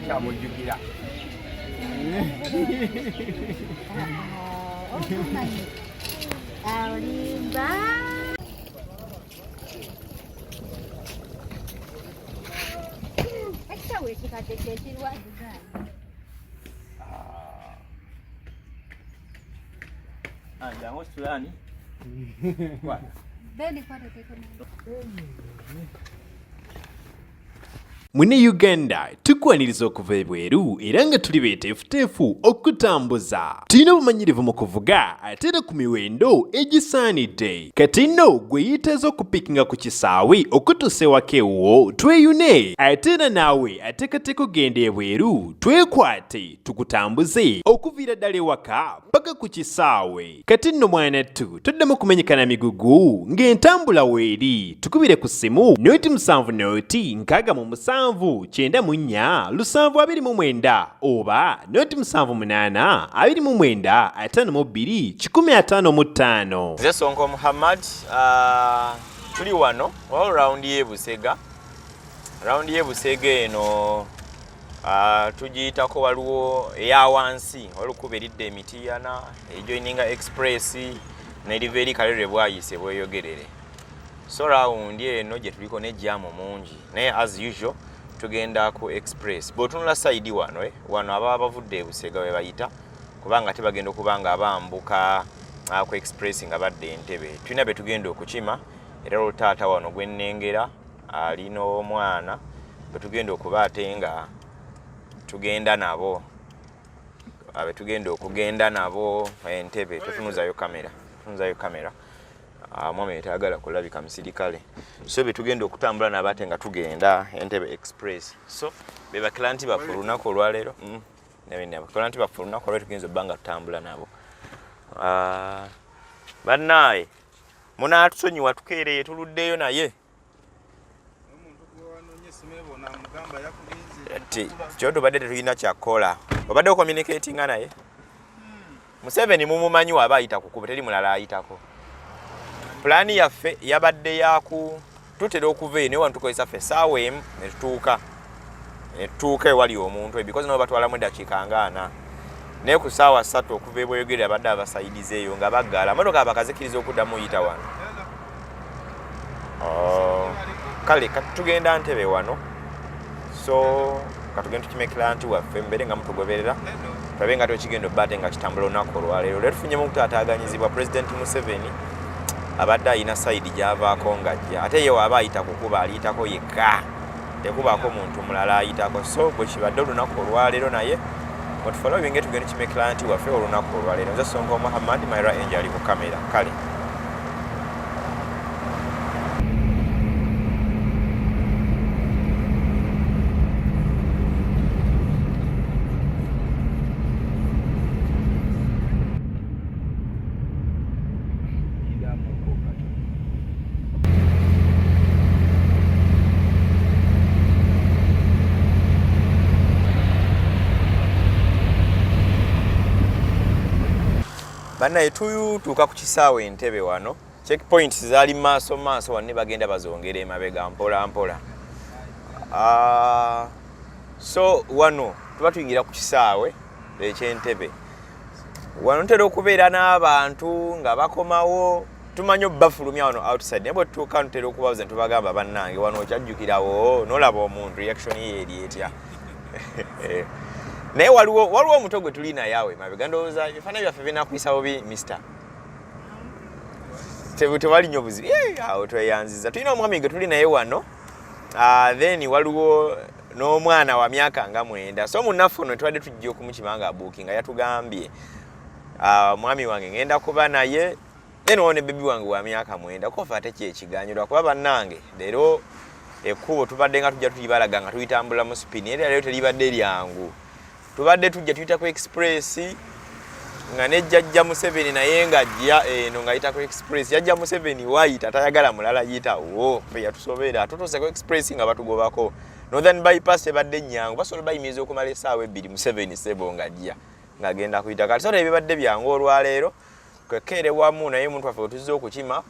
Chamujukira. Aulimba. Echawe kikateketirwa dugani. Jango fulani. Bwana. Beni kwa teko na. Mune Uganda tukwaniriza okuva ebweru era nga tuli beeteefuteefu okutambuza. Tulina obumanyirivu mu kuvuga ate era ku miwendo egisaanidde. Kati nno gwe yeetaaza okupikinga ku kisaawe okutuusa ewaka ewuwo tweyune ate era naawe ateekateeka okugenda ebweru twekwate tukutambuze okuviira ddala ewaka paka ku kisaawe. Kati nno mwanattu toddamu kumenyekana migugu ng'entambula weeri tukubire ku ssimu noti 7 noti 6 94 729 oba noti 78 29 52 155. Nze Sonko Muhammad tuli wano all round y'Ebusega. Round y'Ebusega eno tugiyitako waliwo eya wansi walukubiridde emitiyana ejoininga express n'eriva Kalere bwayise bweyogerere. So round eno gye tuliko ne jamu mungi naye as usual tugenda ku express botunula side wano abavudde Ebusega we bayita kubanga tebagenda okubanga abambuka ku express nga badde Entebbe. Tulina be tugenda okukima era olutaata wano gwennengera alino omwana be tugenda okuba ate nga tugenda nabo abe tugenda okugenda nabo Entebbe. Tutunuzayo kamera mwami yetagala kulabika musirikale. So be tugenda okutambula nabate nga tugenda Entebbe express. So be bakilanti baffe olunaku olwaleero bakilanti baffe olunaku olwaleero tugenza obbanga tutambula nabo. Bannaye munaatusonyiwa tukeereye tuluddeyo naye kyoto badde tetulina kyakola obadde ocommunicatinga naye Museveni mumumanyi waba ayita kukuba teri mulala ayitako. Plani yaffe yabadde yaku tutera okuva eno wantu tukozesa ffe essaawa emu ne tutuuka ewali omuntu because nabo batwalamu eddakiika nga 4 naye ku ssaawa 3 okuva ebweyogerera badde abasaidiza eyo nga baggala motoka abakazikiriza okuddamu oyita wano. Kale katugenda Entebbe wano so katugenda tukime kilanti waffe mbere nga mutugoberera tulabe nga tukigenda obbate nga kitambula olunaku olwaleero. Leero tufunyemu okutaataaganyizibwa President Museveni abadde ayina sayidi gyavaako ng'ajja ate ye waba ayita kukuba aliyitako yekka tekubaako muntu mulala ayitako. So bwe kibadde olunaku olwaleero naye otufolo binge tugenda tukime kilanti waffe olunaku olwaleero. Nze Sonko Muhammad Mayra Angel ali ku kamera. Kale bannaye tutuuka ku kisaawe Entebbe wano. Checkpoints zaali maaso wanne bagenda bazongera emabega mpola mpola. So wano tuba tuyingira ku kisaawe eky'Entebbe. Wano ntera okubeera n'abantu nga bakomawo tumanyi bafulumya wano outside naye bwe tutuuka ntera okubabuza ntubagamba bannange wano okyajjukirawo n'olaba omuntu reaction ye eri etya. Naye waliwo omuto gwe tuli naye awo emabega ndowooza ebifaananyi byaffe binakwisawo bi Mr. Tewali nnyo buzibu awo tweyanziza. Tulina omwami gwe tuli naye wano then waliwo n'omwana wa myaka nga 9. So munnaffe ono tubadde tujja okumukima nga abuukinga yatugambye mwami wange ngenda kuba naye then wone bebi wange wa myaka 9 kofa ate kyekiganyo kuba bannange leero ekkubo tubadde nga tujja tulibalaga nga tuyitambula mu spin era leero teribadde lyangu. Tubadde tujja tuyita ku express nga nejjajja Museveni naye nga ajja eno nga yita ku express yajja Museveni wayita tayagala mulala yitawo fe yatusobera tutuuse ku express nga batugobako Northern bypass ebadde nnyangu basobola bayimiriza okumala essaawa 2 Museveni sebo nga ajja ng'agenda kuyita kati so ebibadde byangu olwaleero kwekere wamu naye omuntu waffe tuzze okukima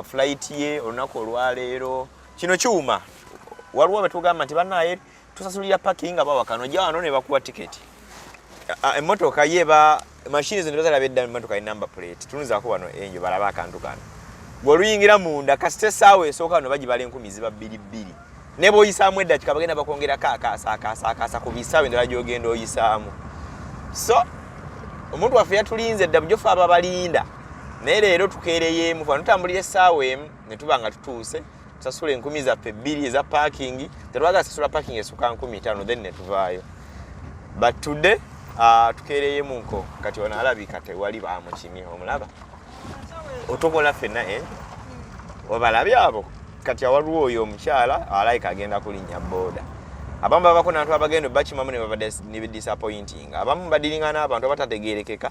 flight ye olunaku olwaleero kino kyuma waliwo betugamba nti bannaye tusasulira parking abawakano ojja wano ne bakuwa tiketi emmotoka yeba machine zino tozalaba edda emmotoka ye number plate tunuzako wano enjo balaba akantu kano bw'oluyingira munda kasite essaawa esooka wano bagibala 10 ziba 2 ne bw'oyisaamu eddakiika bagenda bakwongerako akaasa ku bisaawa endala gy'ogenda oyisaamu so omuntu waffe yatulinze edda bujofu ababalinda naye leero tukeereyeemu fa tutambulira essaawa emu ne tuba nga tutuuse tusasula 10 zaffe 2 eza parking tetwaga sasula parking essuka 15 then ne tuvaayo but today tukeereyeemu nko kati ono alabika tewali bamukimye omulaba otokola ffenna obalabye abo kati awaliwo oyo omukyala alayika agenda kulinnya booda abamu babako n'abantu abagenda bakimamu ne disappointing abamu badiringa n'abantu abatategeerekeka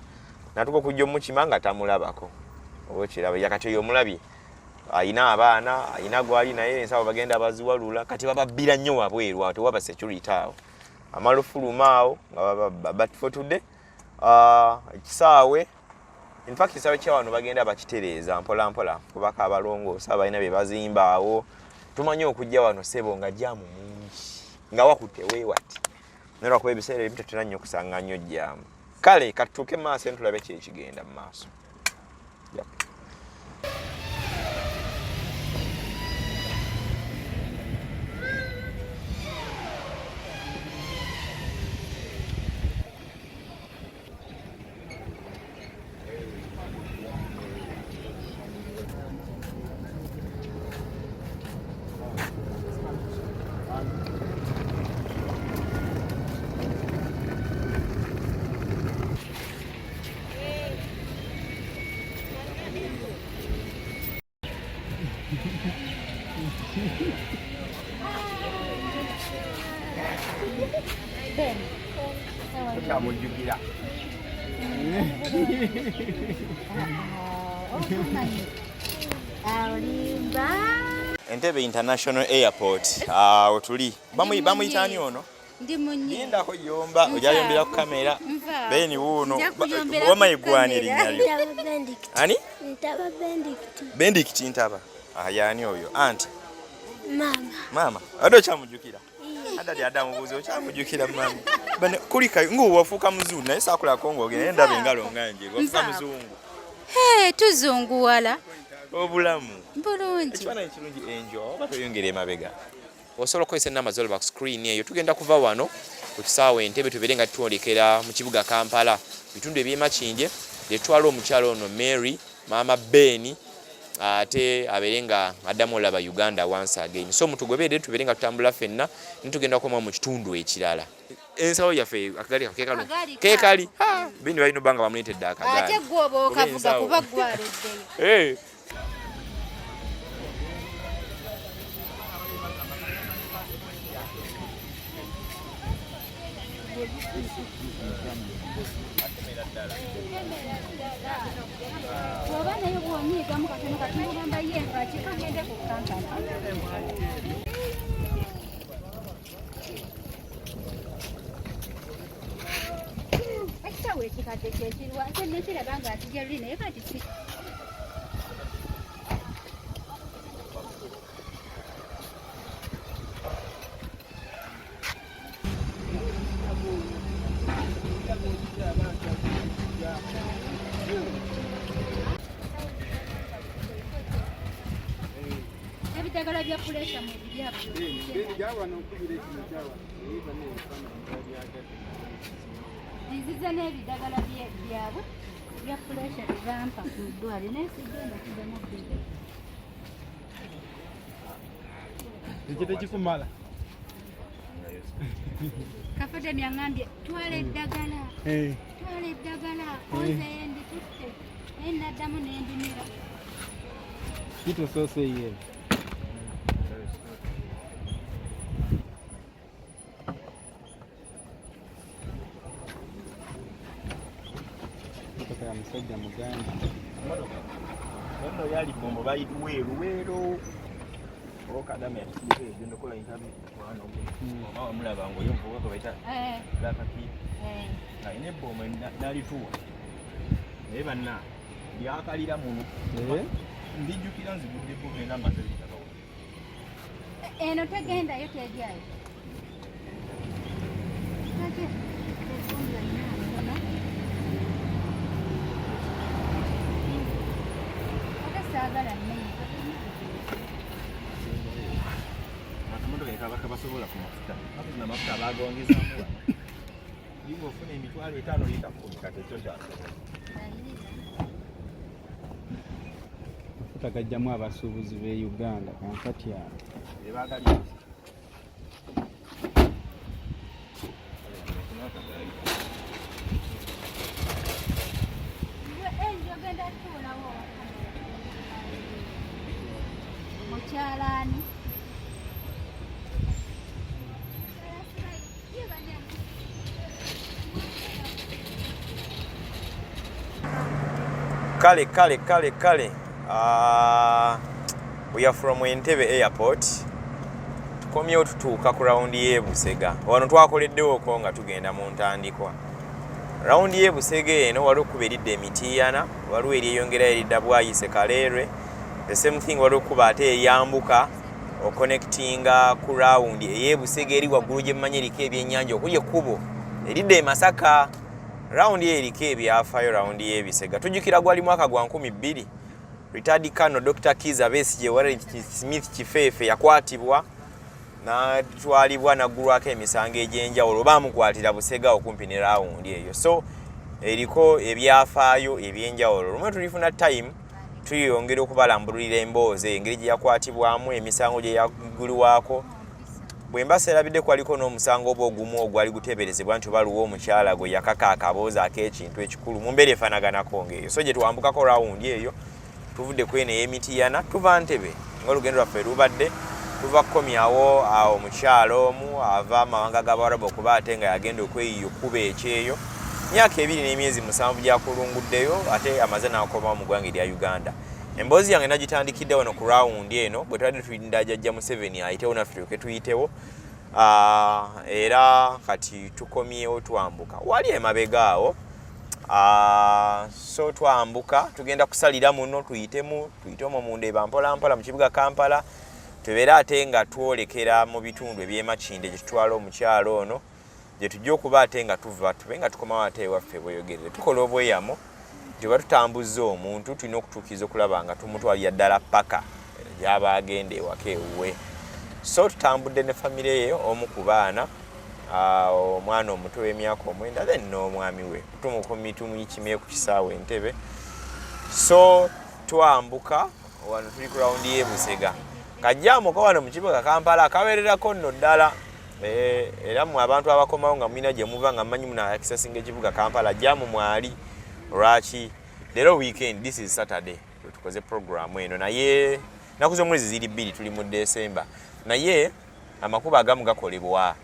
natuka okujja omukima nga tamulabako oba okiraba yakati oyo omulabye ayina abaana ayina gwali naye ensawo bagenda baziwalula kati bababbira nnyo wabweru awo tewaba security awo amalufuluma awo but for today ekisaawe in fact kisaawe kya wano bagenda bakitereeza mpola mpola kubaka abalongoosa balina bye bazimba awo tumanyi okujja wano sebo nga jaamu mungi nga wakutte weewati naye lwakuba ebiseera ebimu tetulina nnyo okusanga nnyo jaamu kale katutuuke mu maaso tulabe ki ekigenda mu maaso. Chamujukira. Entebbe International Airport. Otuli. Bamuyitani ono? Ndi munyi. Ndako yomba ojayombera ku kamera. Beni wuno. Wamayigwanira nnyo. Ani? Ntaba Benedict. Benedict ntaba. Yani oyo. Anti. Mama. Ado chamujukira. Adali adamubuuza okyamujukira mama. Bane kulika wafuuka muzungu naye saakula kongo ogenda ndaba engalo nganje wafuuka muzungu. Tuzunguwala. Obulamu. Bulungi. Ekifaananyi kirungi enjo oba toyongera emabega. Osobola okukozesa enamba z'olaba ku screen eyo tugenda kuva wano ku kisaawe Entebbe tubeere nga tutwolekera mu kibuga Kampala bitundu eby'Emakindye lyetwala omukyalo ono Mary maama Beni ate abeere nga addamu olaba Uganda once again. So mutugoberere tubeere nga tutambula ffenna nitugenda koma mu kitundu ekirala. Ensawo yaffe akagali keekali Beni balina obanga bamuleetedde akagali. Ate gwe oba okavuga kuba gwaleddeyo. Ebidagala bya pressure mu Nziza n'ebidagala byabwe bya pressure bampa ku ddwaliro n'esigenda kugenda kubira. Ekite kikumala. Kafede myangambye twala eddagala. Twala eddagala. Oze yendi tutte. Naddamu n'endimira. Kito sose ye. Musajja muganda. Ono yali bombo bayituweeruweero. Kadaama Mary egenda okukola interview mwana oba wamulaba ng'oyomvuga kwe bayita lakaki. Alina ebbomu n'alituwa. Naye banna lyakalira muno ndijjukira nziguddeko genda amaze eno tegendayo tejjayo saagala nnene akamotoka ekabaka basobola ku mafuta na mafuta abagongezaamu wano yinga ofuna emitwalo 5 lita 10 kati ekyo kyasobola mafuta gajjamu abasuubuzi b'e Uganda kankati awo ebagali mukyalaani kale we are from Entebbe airport tukomyewo tutuuka ku rawundi y'e Busega wano twakoleddewo nga tugenda mu ntandikwa rawundi y'e Busega eno waliwo okuba eridda emitiiyana waliwo eryeyongera eridda Bwayise Kaleerwe the same thing waliwo okuba ate eyambuka oconnectinga ku rawundi ey'e Busega eri waggulu gye mmanyi eriko ebyennyanja okuli ekkubo eridda e Masaka rawundi eriko ebyafaayo rawundi y'e Busega tujjukira gwali mwaka gwa 2000 retired Colonel Dr. Kiza Besigye Warren Smith Kifeefe yakwatibwa n'atwalibwa n'aggulwako emisango egy'enjawulo baamukwatira Busega okumpi ne rawundi eyo so eriko ebyafaayo ebyenjawulo lumwe tulifuna time tuyongera okubalambulira emboozi engeri gye yakwatibwamu emisango gye yaggulwako bwe mbaserabidde kwaliko n'omusango ogumu ogwali guteeberezebwa nti baliwo omukyala gwe yakaka akaboozi ak'ekintu ekikulu mu mbeera efaanaganaako ng'eyo so gye twambukako rawundi eyo tuvudde ku eno ey'emitiiyana tuva Ntebe ng'olugendo lwaffe lubadde tuva kukomyawo awo omukyalo omu ava amawanga g'Abarabu okuba ate nga yagenda okweyiya okkuba ekyeyo myaka 2 n'emyezi 7 gyakulunguddeyo ate amaze n'akomawo mu ggwanga erya Uganda emboozi yange nagitandikidde wano ku rawundi eno bwe twadde tulinda Jjajja Museveni ayitewo naffe tulyoke tuyitewo era kati tukomyewo twambuka wali emabega awo so twambuka tugenda kusalira muno tuyite omwo munda eba mpola mu kibuga Kampala tubeera ate nga twolekera mu bitundu eby'Emakinde gye tutwala omukyalo ono gye tujja okuba ate nga tuva tube nga tukomawo ate ewaffe bweyogerere tukola obweyamo nti bwe tutambuzza omuntu tulina okutuukiriza okulaba nga tumutwalira ddala paka gy'aba agenda ewaka ewuwe so tutambudde ne famire ye omu ku baana omwana omuto w'emyaka 9 then n'omwami we tumukumi tumuyikimye ku kisaawe Entebbe so twambuka wano tuli ku rawundi y'e Busega kajjaamuko wano mu kibuga Kampala akawererako nno ddala era mu abantu abakomawo nga mulina gye muva nga mmanyi munakisasinga ekibuga Kampala jjaamu mwali lwaki leero weekend this is Saturday tukoze programu eno naye nakuze omwezi ziri 2 tuli mu December naye amakubo agamu gakolebwa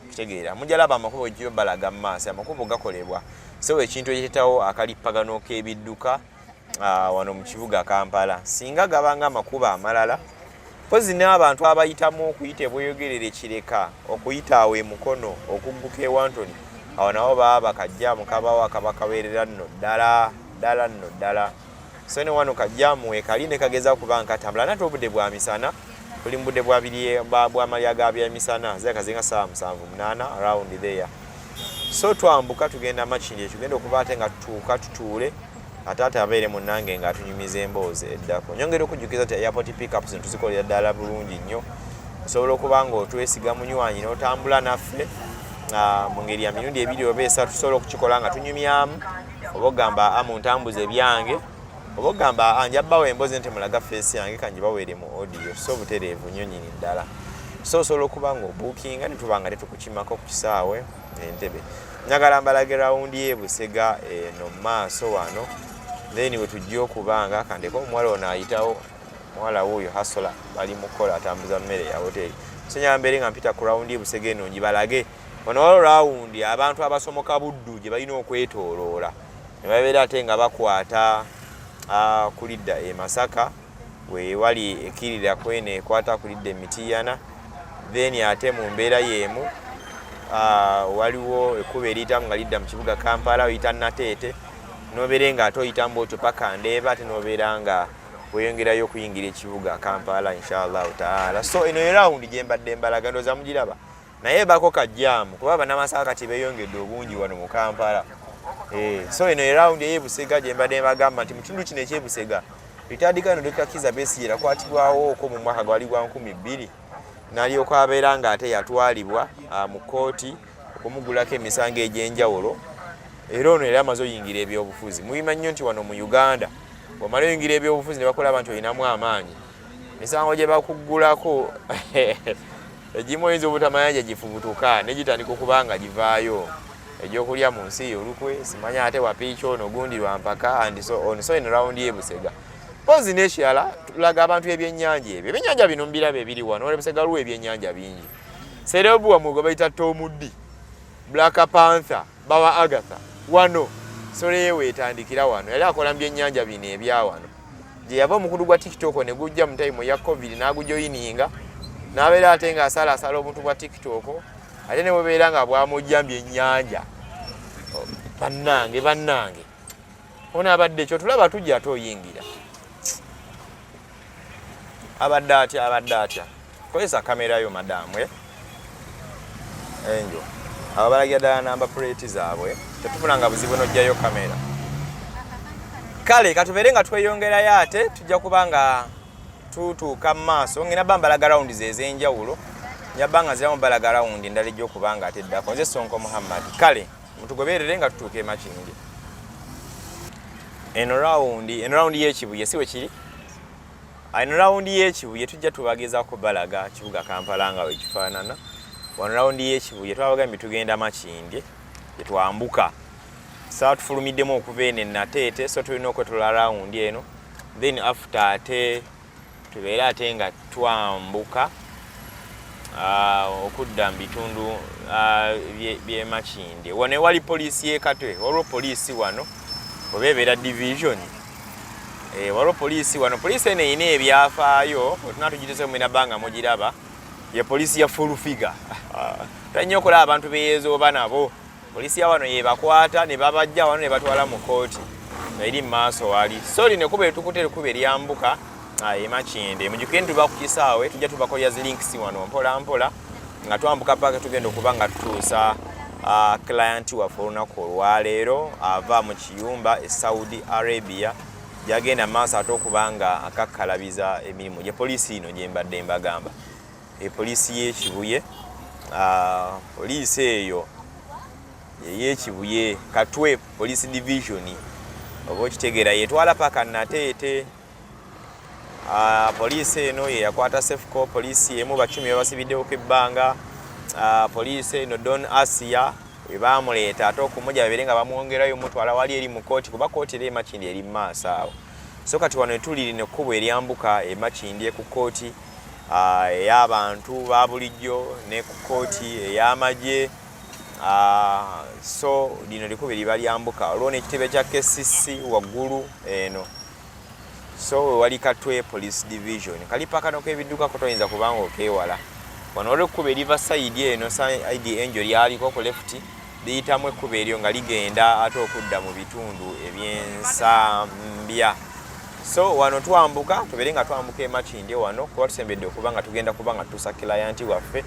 kitegeera mujalaba amakubo gyo balaga maaso amakubo gakolebwa so ekintu ekitawo akalipagano k'ebidduka wano mu kibuga Kampala singa gabanga amakubo amalala pozi n'abantu abayitamu okuyita bweyogerere kireka okuyita awo emukono okugguka ewantoni awo nabo baba bakajjaamu kabawo akabakaweerera nno ddala so ne wano kajjaamu ekali ne kageza okuba nkatambula nate obudde bwa misana tuli mu budde bw'amalya ga byamisana zekazinga 7:78 around there so twambuka tugenda Makindye tugenda okuba ate nga tutuuka tutuule ate abeere munnange nga atunyumiza emboozi eddako nyongera okujjukiza ti airport pickups tuzikolera ddala bulungi nnyo osobola okuba nga otwesiga munywanyi n'otambula naffe mu ngeri ya mirundi 2 oba 3 tusobola okukikola nga tunyumyamu oba ogamba amuntambuze byange oba ogamba anjabbawo emboozi nti mulaga feesi yange kanjibaweere mu audio so butereevu nnyo nyini ddala so osobola okuba nga obuukinga ne tuba nga tetukukimako ku kisaawe Entebbe njagala mbalage rawundi y'e Busega eno maaso wano then we tujja okubanga kandeko omuwala ono ayitawo muwala wuuyo hasola bali mukola atambuza mmere ya hoteri so nyambere nga mpita ku rawundi y'e Busega eno njibalage ono rawundi abantu abasomoka buddu gye balina okwetooloola ne babeera ate nga bakwata kulidda e Masaka we wali ekirira kwene ekwata kulidda emitiiyana then ate mu mbeera y'emu waliwo ekkuba eriyitamu nga lidda mu kibuga Kampala oyita Nateete nobeera nga ate oyitamu otyo paka Ndeeba ate nobeera nga weyongerayo okuyingira ekibuga Kampala inshallah taala. So eno round gye mbadde mbalaga ndowooza mugiraba naye bako kajjaamu kuba bannamasaaka kati beeyongedde obungi wano mu Kampala. So eno round ey'e Busega gye mbadde mbagamba nti mu kitundu kino eky'e Busega litandika eno Dr. Kizza Besigye yakwatibwawo okwo mu mwaka gwali gwa 2000 n'alyoka abeera nga ate yatwalibwa mu kkooti okumugulako emisango egy'enjawulo. Era ono yali amaze oyingira ebyobufuzi. Muyimanyi nnyo nti wano mu Uganda bw'omala oyingira ebyobufuzi ne bakulaba nti olinamu amaanyi, emisango gye bakuggulako egimu oyinza obutamanya gye gifubutuka ne gitandika okuba nga givaayo. Egyokulya mu nsi olukwe simanya ate wapiiki ono gundi lwampaka and so on. So eno round y'e Busega pozi n'ekirala tulaga abantu ebyennyanja ebyo. Ebyennyanja bino mbiraba ebiri wano olwa Busega luwa ebyennyanja bingi. Serebuwa mugo bayita Tomuddi, Black Panther, Bawa Agatha wano solewe etandikira wano. Yali akola byennyanja bino ebya wano. Gye yava omukudu gwa TikTok ne gujja mu time ya COVID n'agujoyininga n'abeera ate nga asala omuntu gwa TikTok ate ne bwebeera nga bwamujja byennyanja. Bannange ono abadde ekyo tulaba tujja ate oyingira abadde atya kozesa kamera yo madamu enjo ababalagira ddala namba plate zaabwe tetufunanga buzibu n'ojjayo kamera. Kale katubeere nga tweyongerayo ate tujja kuba nga tutuuka mu maaso ngenda bambalaga rawundi ez'enjawulo nyabba nga ziramu balaga rawundi endala ejja okuba nga ateddako. Nze Sonko Muhammad. Kale mutugoberere nga tutuuka e Makindye. Eno rawundi y'ekibuye si we kiri. Eno rawundi y'ekibuye tujja tubagezaako balaga kibuga Kampala nga wekifaanana. Wano rawundi y'ekibuye twabagambye tugenda Makindye gye twambuka. Saa tufulumiddemu okuva eno Nateete, so tulina okwetola rawundi eno. Then after ate tubeera ate nga twambuka okudda mu bitundu by'e Makindye. Wano ewali poliisi y'e Katwe, waliwo poliisi wano oba ebeera division. Waliwo poliisi wano. Poliisi eno erina ebyafaayo otuna tugitese mwina bbanga mugiraba. Ye poliisi ya full figure. Tanyinza okulaba abantu beyeezooba nabo. Poliisi ya wano yebakwata ne babajja wano ne batwala mu kkooti eri mu maaso wali. So lino ekkubo etukute ekkubo eryambuka e Makindye. Mujjukire tuba ku kisaawe tujja tubakolya zi links wano mpola mpola nga twambuka paka tugenda okuba nga tutuusa client waffe olunaku olwaleero ava mu kiyumba e Saudi Arabia gyagenda maaso ate okuba nga akakkalabiza emirimu gye poliisi ino gye mbadde mbagamba. Poliisi y'ekibuye poliisi eyo y'ekibuye Katwe police division oba okitegeera yetwala paka Nateete. Poliisi eno ye yakwata Sefco, poliisi emu bakumi babasibiddewo ebbanga. Poliisi eno Don Asia we baamuleeta ate okumujja babeere nga bamwongerayo mutwala wali eri mu kkooti kuba kkooti eri e Makindye eri mu maaso awo. So kati wano tuli lino ekkubo eryambuka e Makindye ku kkooti ey'abantu ba bulijjo ne ku kkooti ey'amagye. So lino likubo liba lyambuka waliwo n'ekitebe kya KCC waggulu eno. So wali Katwe police division kali paka n'okebidduka ko toyinza kubanga okeewala. Wano waliwo ekkubo eriva sayidi eno sayidi enjo lyaliko ku left liyitamu ekkubo eryo nga ligenda ate okudda mu bitundu eby'ensambya. So wano twambuka tubeere nga twambuka e Makindye wano kuba tusembedde okuba nga tugenda kuba nga tutuusa client waffe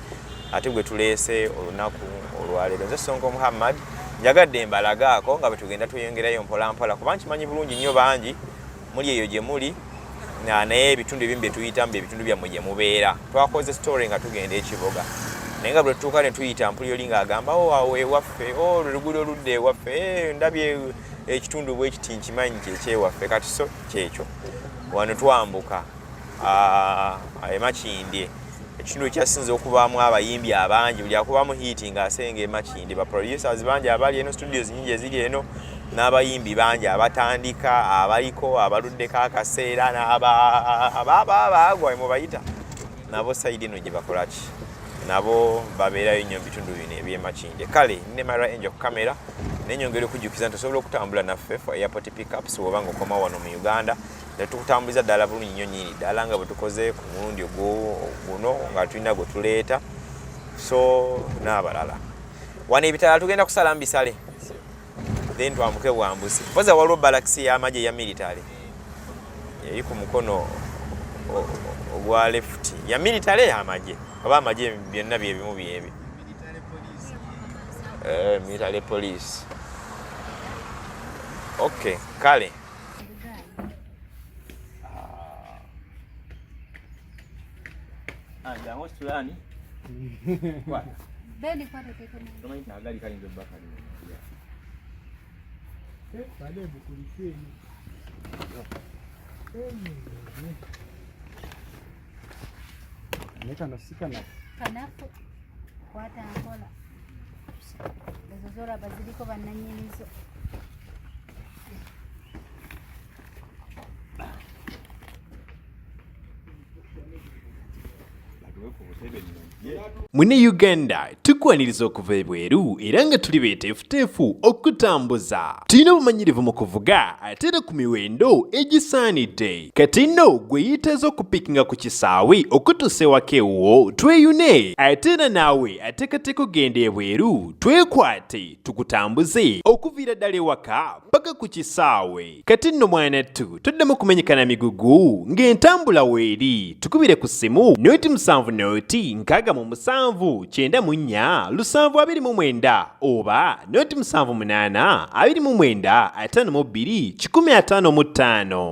ate gwe tuleese olunaku olwaleero. Nze Sonko Muhammad njagadde mbalagaako nga bwe tugenda tweyongerayo mpola mpola kuba nkimanyi bulungi nnyo bangi muli eyo gye muli naye ebitundu ebimu bye tuyitamu bye bitundu byammwe gye mubeera. Twakoze story nga tugenda ekibuga naye nga bwe tutuuka ne tuyita mpuli oli ng'agamba awo ewaffe oluguudo oludda ewaffe ndabye ekitundu bwe kiti nkimanyi kyekyewaffe kati so kyekyo. Wano twambuka e Makindye ekitundu ekyasinze okubaamu abayimbi abangi buli akubaamu hiiti ng'asenga e Makindye. Ba producers bangi abali eno, studios nyingi eziri eno n'abayimbi bangi abatandika abaliko abaluddeko akaseera n'abaagwa mubayita nabo sayidi eno gye bakolaki nabo babeerayo nnyo mu bitundu bino eby'e Makindye. Kale ne Mara Angel ku kamera nenyongera okujjukiza nti osobola okutambula naffe for airport pickups bw'oba nga okoma wano mu Uganda ne tukutambuliza ddala bulungi nnyo nnyini ddala nga bwe tukoze ku mulundi guno nga tulina gwe tuleeta so n'abalala. Wano ebitala tugenda kusala mu bisale then twambuke bwambusi. Poza waliwo balakisi y'amagye ya military eri ku mukono ogwa left ya military y'amagye oba amagye byonna bye bimu byebyo. Military police. Okay, kale. Jango tulani. Kwa. Bendi kwa tete na. Kama ina gari kali ndio baka ni. Pale bukuliseni. Neka nasika na. Kanafu kwata nkola. Bezozora baziliko bananyinizo. Mune Uganda tukwaniriza okuva ebweru era nga tuli beeteefuteefu okutambuza. Tulina obumanyirivu mu kuvuga ate era ku miwendo egisaanidde. Kati nno gwe yeetaaza okupikinga ku kisaawe okutuusa ewaka ewuwo tweyune ate era naawe ateekateeka ogenda ebweru twekwate tukutambuze okuviira ddala ewaka paka ku kisaawe. Kati nno mwanattu toddamu kumenyekana migugu ng'entambula weeri tukubire ku ssimu noti 7 noti 6 9 7 729 oba noti 7 8 29 52 155.